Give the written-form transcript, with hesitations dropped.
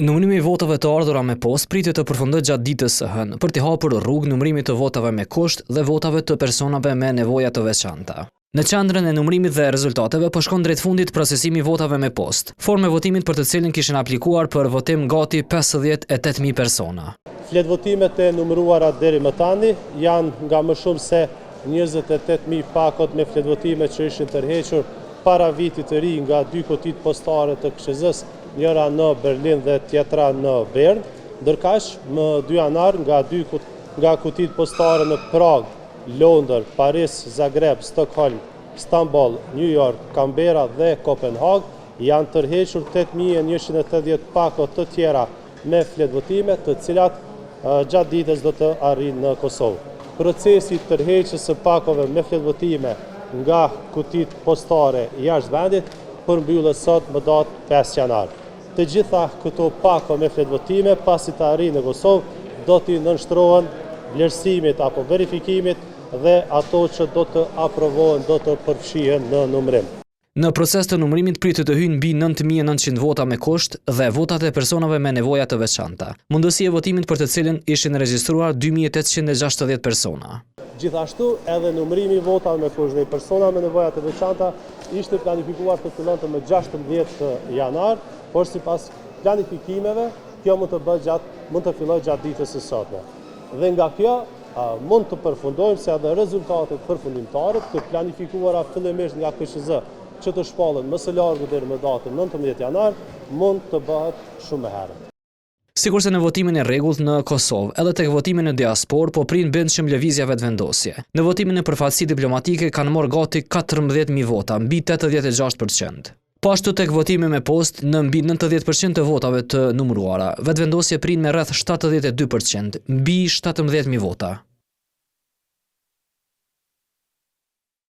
Numërimi i votave të ardhura me postë pritet të përfundojë gjatë ditës së hënë për t'i hapur rrugë numërimit të votave me kusht dhe votave të personave me nevoja të veçanta. Në qendrën e numërimit dhe rezultateve po shkon drejt fundit procesimi i votave me postë, formë e votimit për të cilën kishin aplikuar për votim gati 58.000 persona. Fletvotimet e numëruara deri më tani janë nga më shumë se 28.000 pakot me fletvotime që ishin tërhequr para vitit të ri nga dy kutit postare të KSZ-s, njëra në Berlin dhe tjetra në Bern, ndërkaq më 2 janar nga kutit postare në Prag, Londër, Paris, Zagreb, Stockholm, Istanbul, New York, Canberra dhe Kopenhag janë tërhequr 8.180 pakot të tjera me fletvotime, të cilat gjatë ditës do të arrijnë në Kosovë. Procesi i tërheqjes së pakove me fletvotime nga kutit postare jashtë vendit përmbyllet sot më datë 5 janar. Të gjitha këto pako me fletvotime pasi të arrijnë në Kosovë do t'i nënshtrohen vlerësimit apo verifikimit dhe ato që do të aprovohen do të përfshihen në numërim. Në proces të numërimit pritet të hyjnë mbi 9.900 vota me kusht dhe votat e personave me nevoja të veçanta. Mundësia e votimit për të cilën ishin regjistruar 2.860 persona. Gjithashtu edhe numërimi i votave me kusht dhe persona me nevoja të veçanta ishte planifikuar të fillonte më 16 janar, por sipas planifikimeve kjo mund të fillojë gjatë ditës së sotme. Dhe nga kjo mund të përfundojmë se edhe rezultatet përfundimtare të planifikuara fillimisht nga KSZ që të shpallen më së largu deri më datën 19 janar mund të bëhet shumë më herët. Sikurse në votimin e rregullt në Kosovë, edhe tek votimin në diasporë po prin bëndshëm lëvizja vetëvendosje. Në votimin e përfaqësi diplomatike kanë marrë gati 14.000 vota, mbi 86%. Po ashtu tek votimi me postë në mbi 90% të votave të numëruara, vetëvendosje prin me rreth 72%, mbi 17.000 vota.